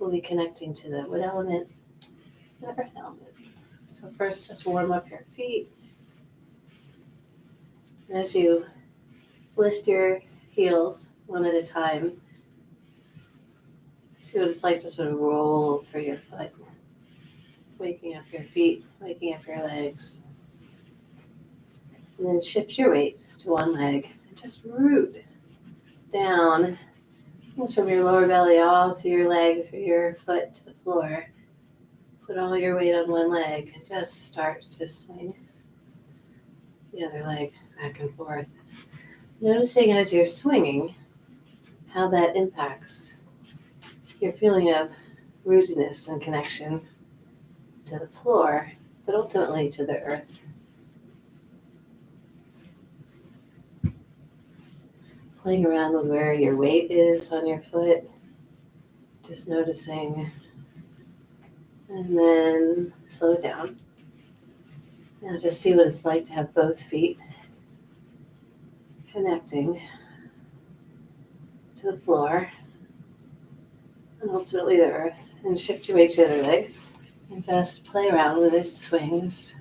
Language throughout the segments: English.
we'll be connecting to the wood element and the earth element. So first, just warm up your feet. And as you lift your heels one at a time, see what it's like to sort of roll through your foot, waking up your feet, waking up your legs. And then shift your weight to one leg and just root down, almost from your lower belly all through your leg, through your foot to the floor. Put all your weight on one leg and just start to swing the other leg back and forth. Noticing as you're swinging how that impacts your feeling of rootedness and connection to the floor, but ultimately to the earth. Playing around with where your weight is on your foot, just noticing, and then slow it down. Now just see what it's like to have both feet connecting to the floor and ultimately the earth, and shift your weight to the other leg and just play around with its swings.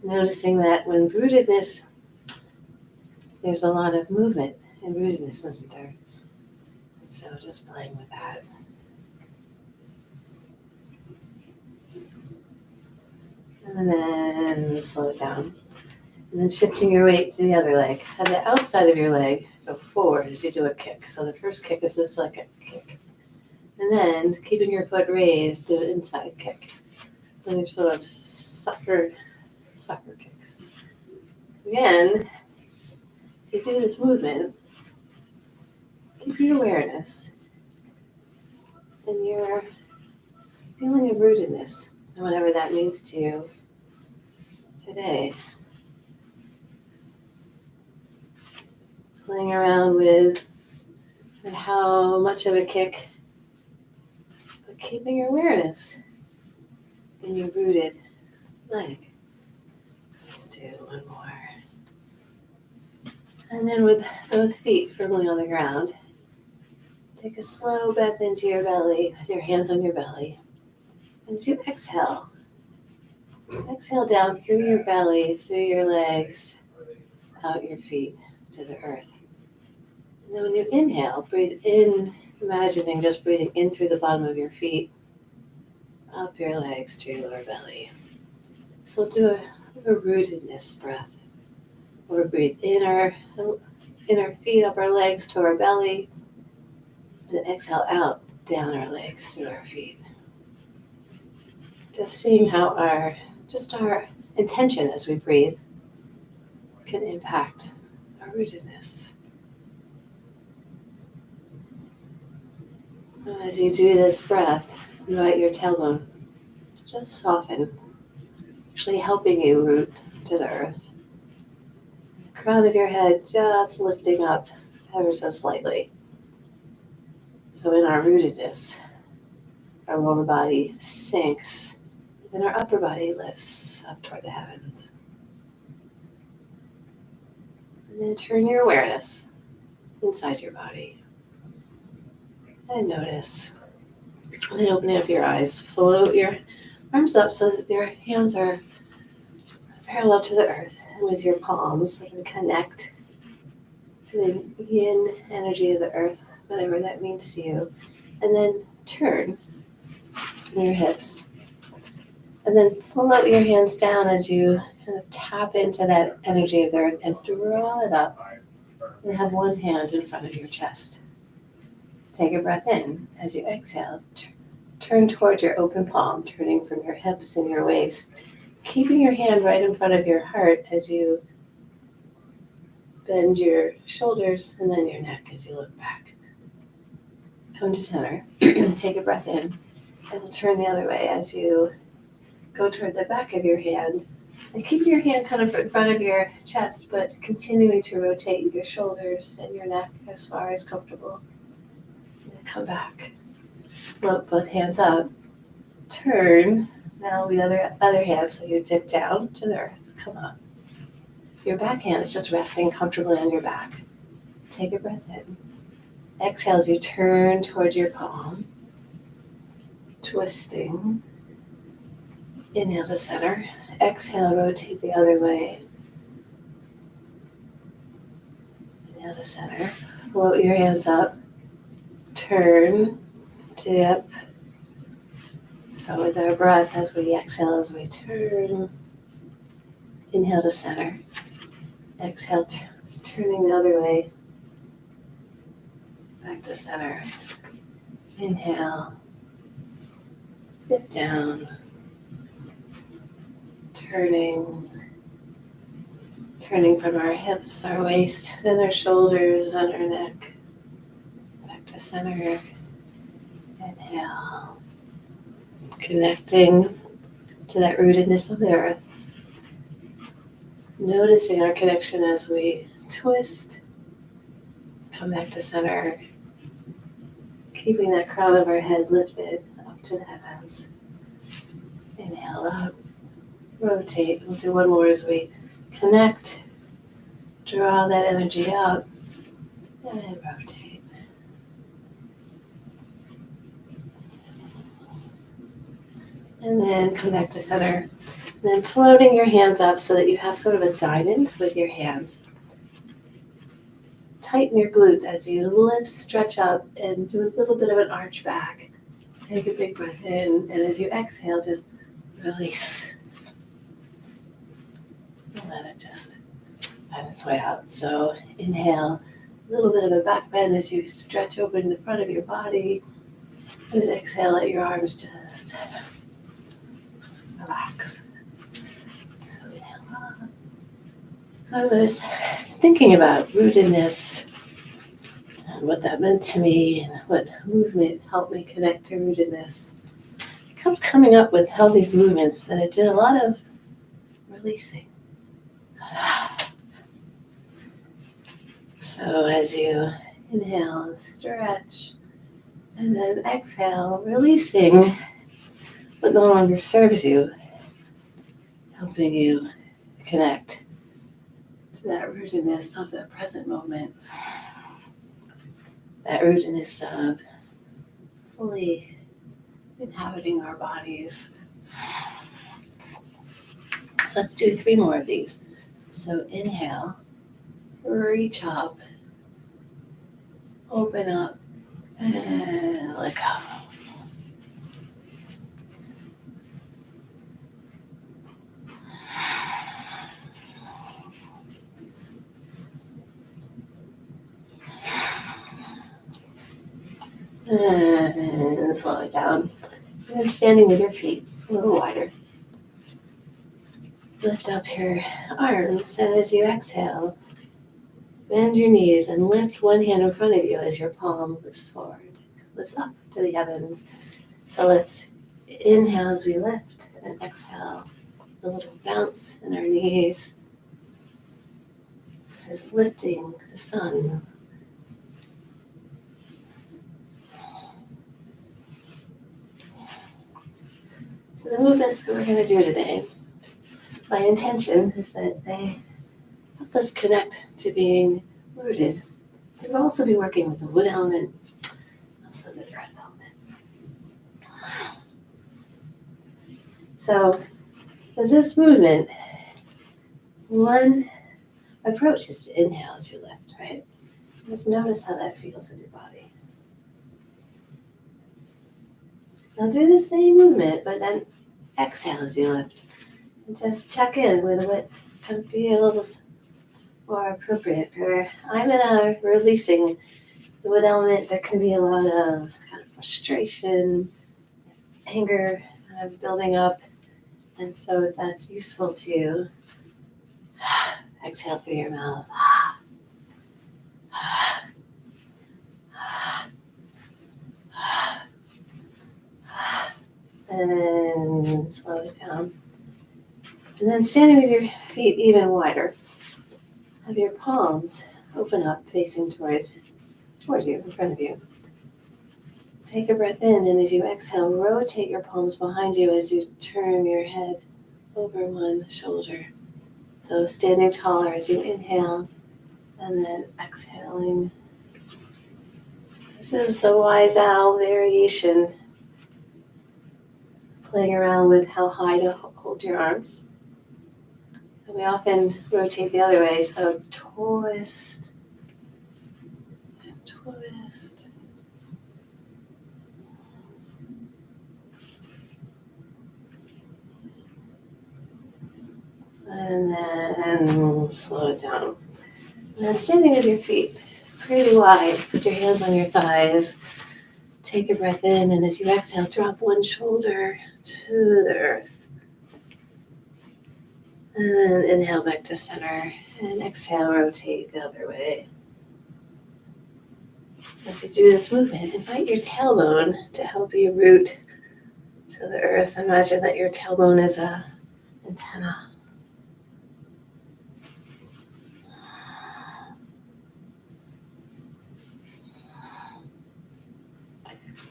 Noticing that when rootedness, there's a lot of movement in rootedness, isn't there? And so just playing with that. And then slow it down. And then shifting your weight to the other leg. Have the outside of your leg go forward as you do a kick. So the first kick is the second kick. And then keeping your foot raised, do an inside kick. And you're sort of sucker kicks. Again, as you do this movement, keep your awareness and your feeling of rootedness, and whatever that means to you today. Playing around with how much of a kick, but keeping your awareness in your rooted leg. Let's do one more. And then with both feet firmly on the ground, take a slow breath into your belly with your hands on your belly. And as you exhale down through your belly, through your legs, out your feet to the earth. And then when you inhale, breathe in, imagining just breathing in through the bottom of your feet, up your legs to your lower belly. So we'll do a rootedness breath. We'll breathe in our feet, up our legs to our belly, and then exhale out, down our legs through our feet. Just seeing how our intention as we breathe can impact our rootedness. As you do this breath, invite your tailbone to just soften, actually helping you root to the earth. The crown of your head just lifting up ever so slightly. So in our rootedness, our lower body sinks, and our upper body lifts up toward the heavens. And then turn your awareness inside your body. And notice. And then opening up your eyes, float your arms up so that your hands are parallel to the earth. And with your palms, sort of connect to the yin energy of the earth, whatever that means to you. And then turn from your hips. And then float your hands down as you kind of tap into that energy of the earth and draw it up. And have one hand in front of your chest. Take a breath in. As you exhale, turn towards your open palm, turning from your hips and your waist, keeping your hand right in front of your heart as you bend your shoulders and then your neck as you look back. Come to center. Take a breath in, and we'll turn the other way as you go toward the back of your hand. And keep your hand kind of in front of your chest, but continuing to rotate your shoulders and your neck as far as comfortable. Come back. Float both hands up. Turn. Now the other hand, so you dip down to the earth. Come up. Your back hand is just resting comfortably on your back. Take a breath in. Exhale as you turn toward your palm, twisting. Inhale to center. Exhale, rotate the other way. Inhale to center. Float your hands up. Turn, dip. So with our breath, as we exhale, as we turn, inhale to center. Exhale, turning the other way. Back to center. Inhale. Dip down. Turning from our hips, our waist, then our shoulders, and our neck. Back to center. Inhale. Connecting to that rootedness of the earth. Noticing our connection as we twist. Come back to center. Keeping that crown of our head lifted up to the heavens. Inhale up. Rotate. We'll do one more as we connect. Draw that energy up. And rotate. And then come back to center. And then floating your hands up so that you have sort of a diamond with your hands. Tighten your glutes as you lift, stretch up, and do a little bit of an arch back. Take a big breath in, and as you exhale, just release. And let it just find its way out. So inhale, a little bit of a back bend as you stretch open the front of your body. And then exhale, let your arms just relax. So inhale up. So as I was thinking about rootedness and what that meant to me and what movement helped me connect to rootedness, I kept coming up with all these movements that I did a lot of releasing. So as you inhale and stretch, and then exhale, releasing what no longer serves you, helping you connect to that rootedness of the present moment, that rootedness of fully inhabiting our bodies. So let's do 3 more of these. So inhale, reach up, open up, and let go. And slow it down. And then standing with your feet a little wider. Lift up your arms, and as you exhale, bend your knees and lift one hand in front of you as your palm lifts forward, lifts up to the heavens. So let's inhale as we lift, and exhale, a little bounce in our knees. This is lifting the sun. So the movements that we're going to do today, my intention is that they help us connect to being rooted. We'll also be working with the wood element, also the earth element. So with this movement, one approach is to inhale as you lift, right? Just notice how that feels in your body. Now do the same movement, but then exhale as you lift. And just check in with what can feel more appropriate for. I'm in a releasing the wood element. There can be a lot of kind of frustration, anger kind of building up. And so if that's useful to you, exhale through your mouth. And slow it down. And then standing with your feet even wider, have your palms open up, facing towards you, in front of you. Take a breath in, and as you exhale, rotate your palms behind you as you turn your head over one shoulder. So standing taller as you inhale, And then exhaling. This is the wise owl variation. Playing around with how high to hold your arms. And we often rotate the other way, so twist and twist. And then slow it down. And then standing with your feet pretty wide, put your hands on your thighs. Take a breath in, and as you exhale, drop one shoulder to the earth. And then inhale back to center, and exhale, rotate the other way. As you do this movement, invite your tailbone to help you root to the earth. Imagine that your tailbone is an antenna.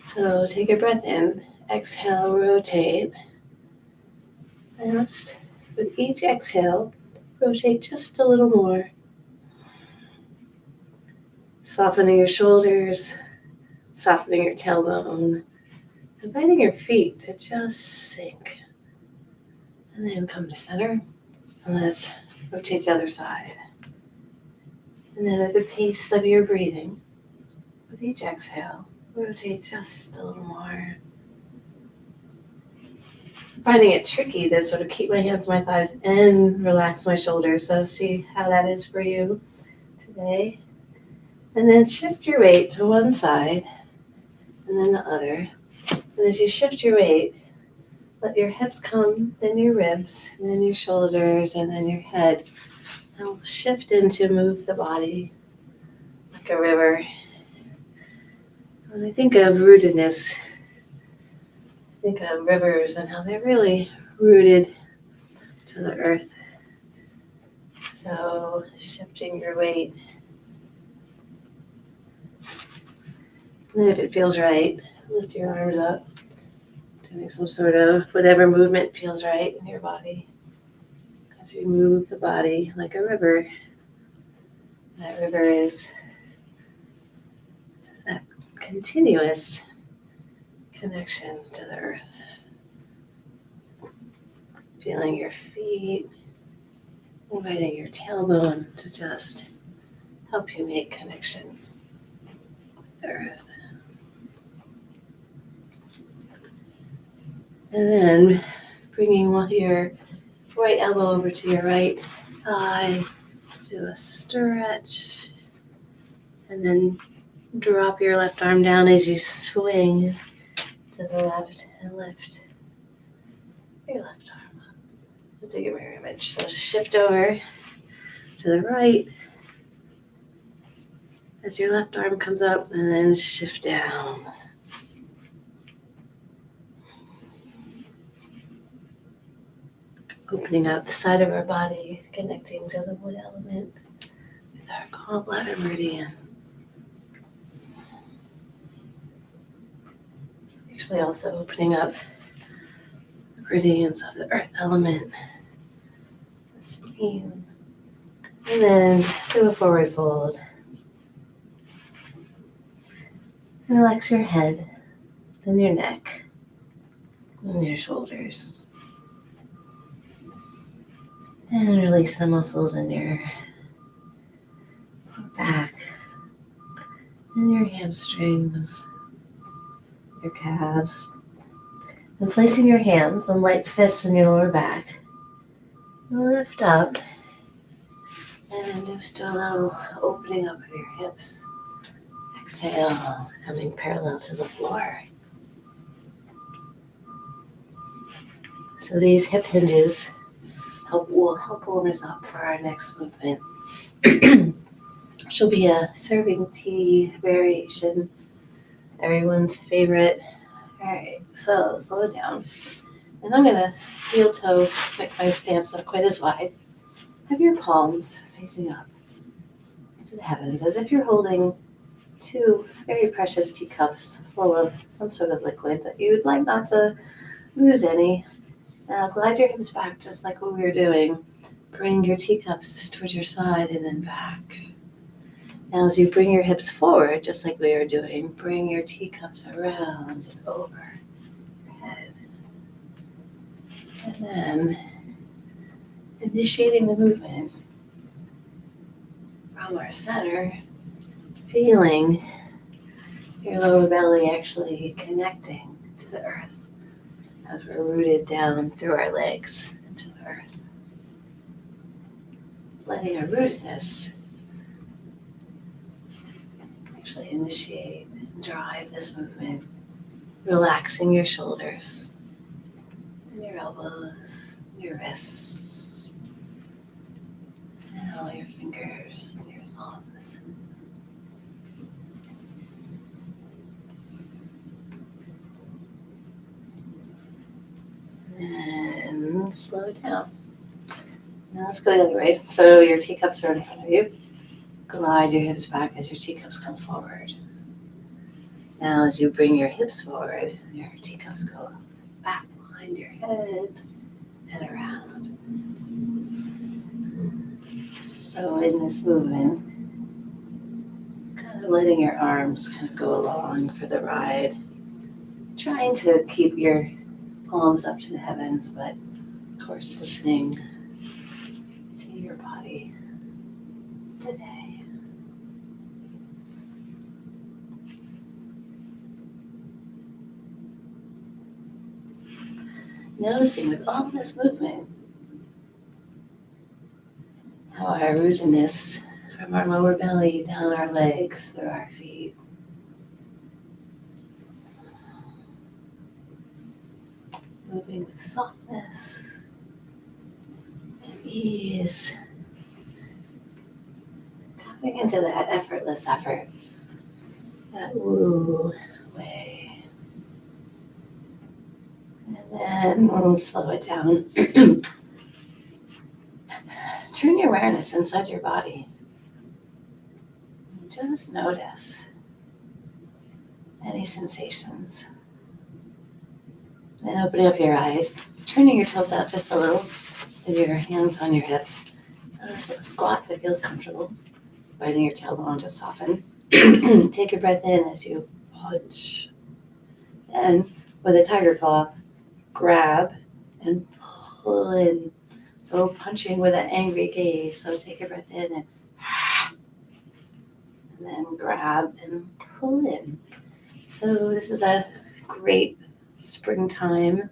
So take a breath in, exhale, rotate. And with each exhale, rotate just a little more. Softening your shoulders, softening your tailbone, inviting your feet to just sink. And then come to center, and let's rotate to the other side. And then at the pace of your breathing, with each exhale, rotate just a little more. I'm finding it tricky to sort of keep my hands on my thighs and relax my shoulders. So see how that is for you today. And then shift your weight to one side and then the other. And as you shift your weight, let your hips come, then your ribs, and then your shoulders, and then your head. And we'll shift into move the body like a river. When I think of rootedness, I think of rivers and how they're really rooted to the earth. So shifting your weight. And then if it feels right, lift your arms up, doing some sort of whatever movement feels right in your body. As you move the body like a river, that river is that continuous connection to the earth. Feeling your feet, inviting your tailbone to just help you make connection with the earth. And then bringing your right elbow over to your right thigh, do a stretch, and then drop your left arm down as you swing to the left and lift your left arm up into your mirror image. So shift over to the right as your left arm comes up, and then shift down. Opening up the side of our body, connecting to the wood element with our gallbladder meridian. Actually also opening up the meridians of the earth element, the spleen. And then do a forward fold. And relax your head and your neck and your shoulders. And release the muscles in your back and your hamstrings, your calves. And placing your hands on light fists in your lower back, lift up and just do a little opening up of your hips. Exhale, coming parallel to the floor. So these hip hinges will help warm us up for our next movement. Which will be a serving tea variation, everyone's favorite. All right, so slow it down. And I'm going to heel toe, make my stance not quite as wide. Have your palms facing up to the heavens as if you're holding two very precious teacups full of some sort of liquid that you would like not to lose any. Now glide your hips back just like what we were doing. Bring your teacups towards your side and then back. Now as you bring your hips forward, just like we were doing, bring your teacups around and over your head. And then initiating the movement from our center, feeling your lower belly actually connecting to the earth as we're rooted down through our legs into the earth. Letting our rootedness actually initiate and drive this movement, relaxing your shoulders and your elbows, your wrists, and all your fingers and your thumbs. And slow it down. Now let's go the other way. So your teacups are in front of you. Glide your hips back as your teacups come forward. Now as you bring your hips forward, your teacups go back behind your head and around. So in this movement, kind of letting your arms kind of go along for the ride. Trying to keep your palms up to the heavens, but of course listening to your body today. Noticing with all this movement how our rootedness from our lower belly down our legs through our feet. Moving with softness and ease. Tapping into that effortless effort, that woo way. And then we'll slow it down. Turn your awareness inside your body. Just notice any sensations. Then opening up your eyes, turning your toes out just a little with your hands on your hips. Squat that feels comfortable. Biting your tailbone to soften. Take a breath in as you punch. And with a tiger claw, grab and pull in. So punching with an angry gaze. So take a breath in and then grab and pull in. So this is a great springtime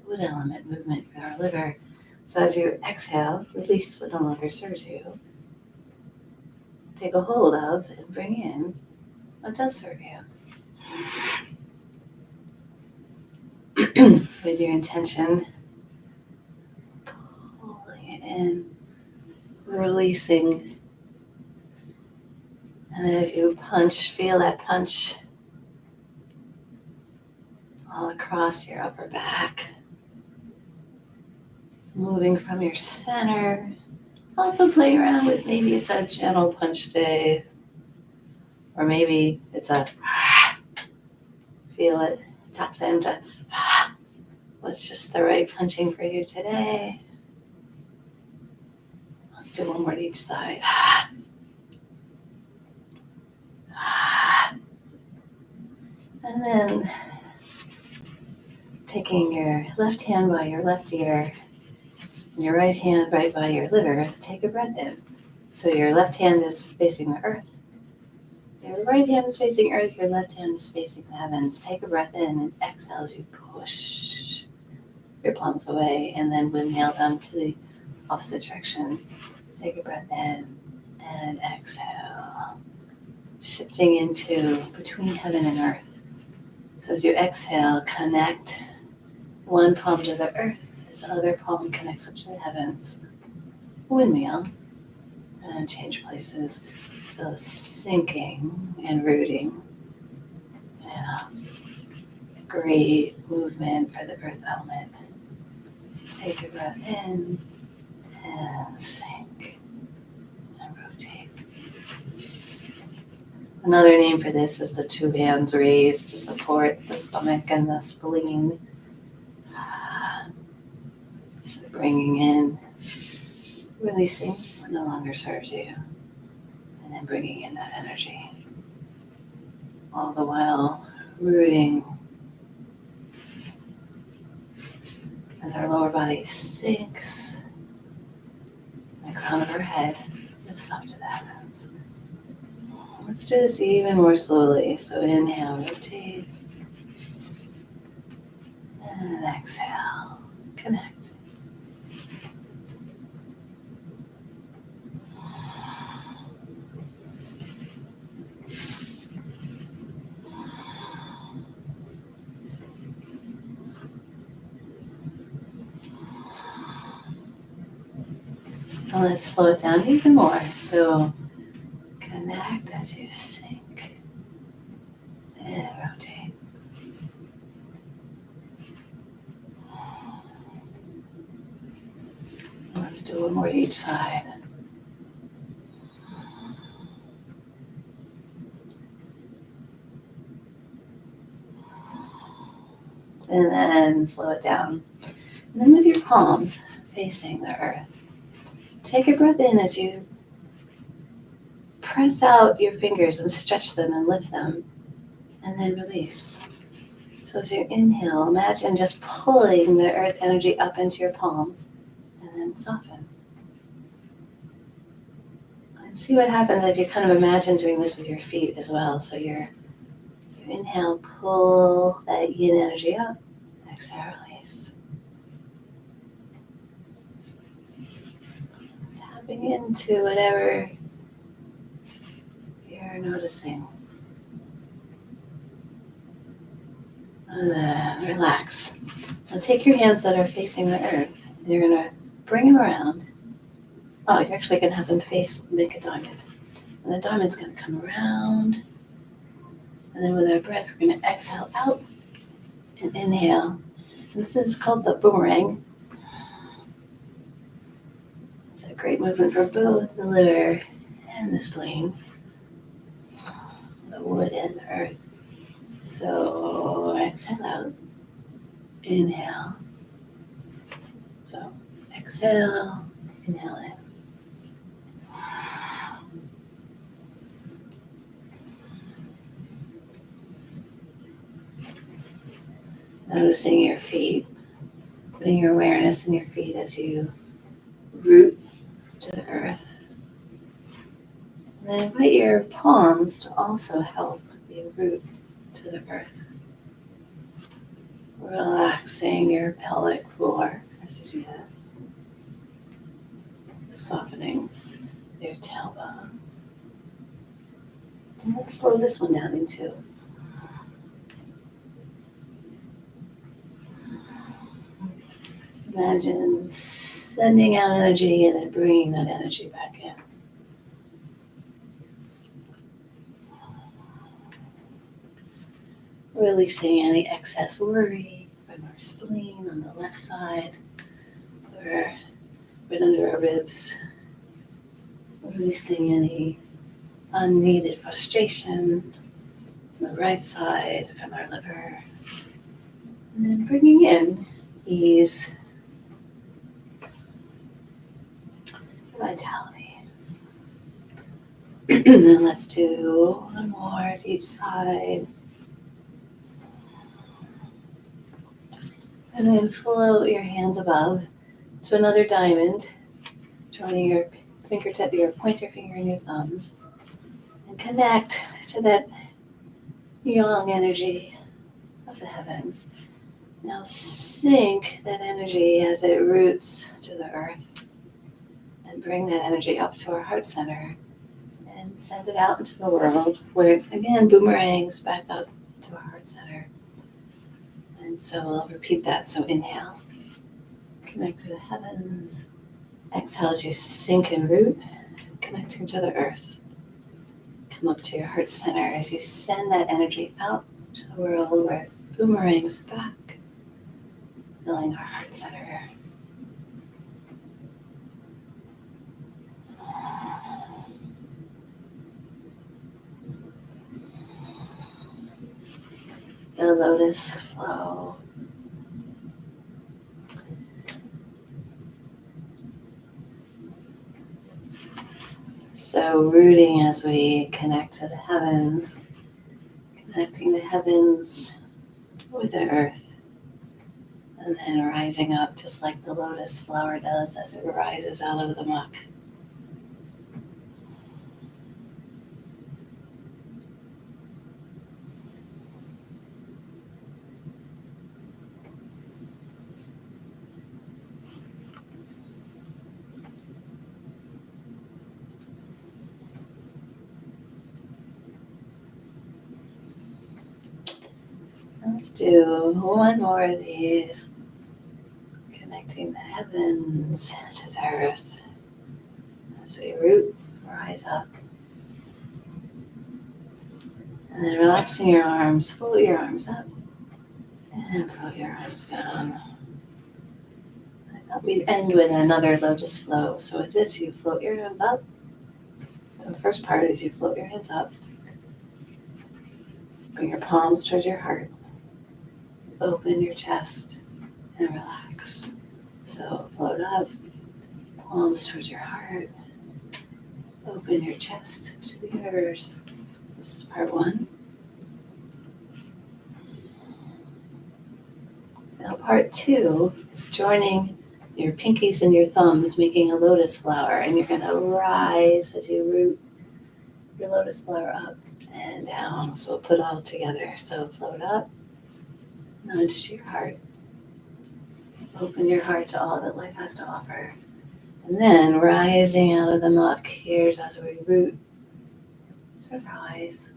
wood element movement for our liver. So as you exhale, release what no longer serves you. Take a hold of and bring in what does serve you. With your intention, pulling it in, releasing. And as you punch, feel that punch all across your upper back. Moving from your center. Also playing around with maybe it's a gentle punch day. Or maybe it's a feel it, taps into what's just the right punching for you today. Let's do one more to each side. And then taking your left hand by your left ear and your right hand right by your liver, take a breath in. So your left hand is facing the earth. Your right hand is facing earth, your left hand is facing the heavens. Take a breath in and exhale as you push your palms away and then windmill them to the opposite direction. Take a breath in and exhale. Shifting into between heaven and earth. So as you exhale, connect one palm to the earth as the other palm connects up to the heavens. Windmill and change places. So sinking and rooting. Yeah. Great movement for the earth element. Take a breath in and sink and rotate. Another name for this is the two hands raised to support the stomach and the spleen. So bringing in, releasing what no longer serves you. and then bringing in that energy. All the while rooting as our lower body sinks, the crown of our head lifts up to the heavens. Let's do this even more slowly. So inhale, rotate, and exhale, connect. And let's slow it down even more. So connect as you sink and rotate. And let's do one more to each side. And then slow it down. And then with your palms facing the earth, take a breath in as you press out your fingers and stretch them and lift them, and then release. So as you inhale, imagine just pulling the earth energy up into your palms, and then soften. And see what happens if you kind of imagine doing this with your feet as well. So you inhale, pull that yin energy up, exhale, release. Tapping into whatever you're noticing. And then relax. Now take your hands that are facing the earth. And you're going to bring them around. Oh, you're actually going to have them make a diamond. And the diamond's going to come around. And then with our breath, we're going to exhale out and inhale. This is called the boomerang. It's a great movement for both the liver and the spleen, the wood and the earth. So exhale out, inhale. So exhale, inhale in. Noticing your feet, putting your awareness in your feet as you root to the earth. And then invite your palms to also help you root to the earth. Relaxing your pelvic floor as you do this. Softening your tailbone. And let's slow this one down into. Imagine sending out energy and then bringing that energy back in. Releasing any excess worry from our spleen on the left side or right under our ribs. Releasing any unneeded frustration on the right side from our liver. And then bringing in ease, vitality. And then let's do one more to each side. And then float your hands above to another diamond, joining your fingertip, your pointer finger and your thumbs, and connect to that yang energy of the heavens. Now sink that energy as it roots to the earth, and bring that energy up to our heart center and send it out into the world where, again, boomerangs back up to our heart center. And so we'll repeat that. So inhale, connect to the heavens. Exhale as you sink and root, connecting to the earth. Come up to your heart center as you send that energy out to the world where it boomerangs back, filling our heart center. The Lotus Flow. So So rooting as we connect to the heavens, connecting the heavens with the earth, and then rising up just like the lotus flower does as it rises out of the muck. Let's do one more of these, connecting the heavens to the earth as we root, rise up. And then relaxing your arms, float your arms up and float your arms down. I thought we'd end with another lotus flow. So with this, you float your hands up. So the first part is you float your hands up. Bring your palms towards your heart. Open your chest and relax. So float up, palms towards your heart. Open your chest to the universe. This is part one. Now part two is joining your pinkies and your thumbs, making a lotus flower, and you're going to rise as you root your lotus flower up and down. So put all together. So float up, nudge to your heart. Open your heart to all that life has to offer. And then rising out of the muck, here's as we root, sort of rise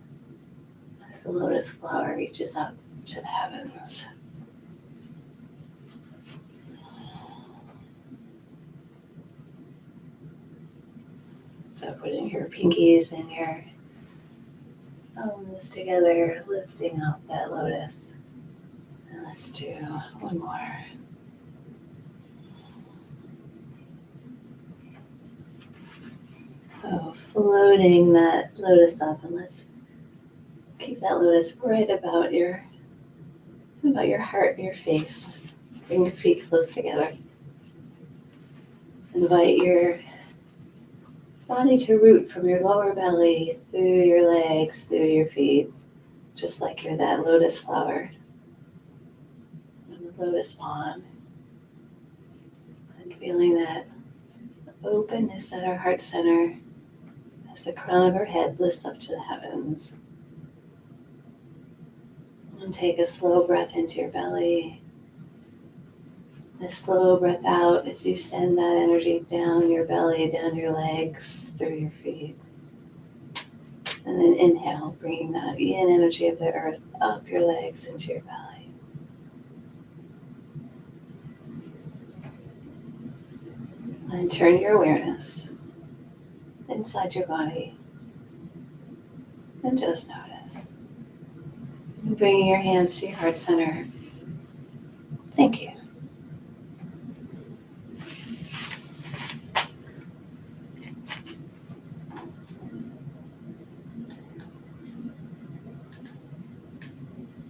as the lotus flower reaches up to the heavens. So putting your pinkies and your thumbs together, lifting up that lotus. And let's do one more. So floating that lotus up, and let's keep that lotus right about your heart, your face. Bring your feet close together. Invite your body to root from your lower belly, through your legs, through your feet, just like you're that lotus flower in the lotus pond. And feeling that openness at our heart center as the crown of our head lifts up to the heavens. And take a slow breath into your belly. A slow breath out as you send that energy down your belly, down your legs, through your feet. And then inhale, bringing that yin energy of the earth up your legs into your belly. And turn your awareness inside your body and just notice. And bringing your hands to your heart center. Thank you.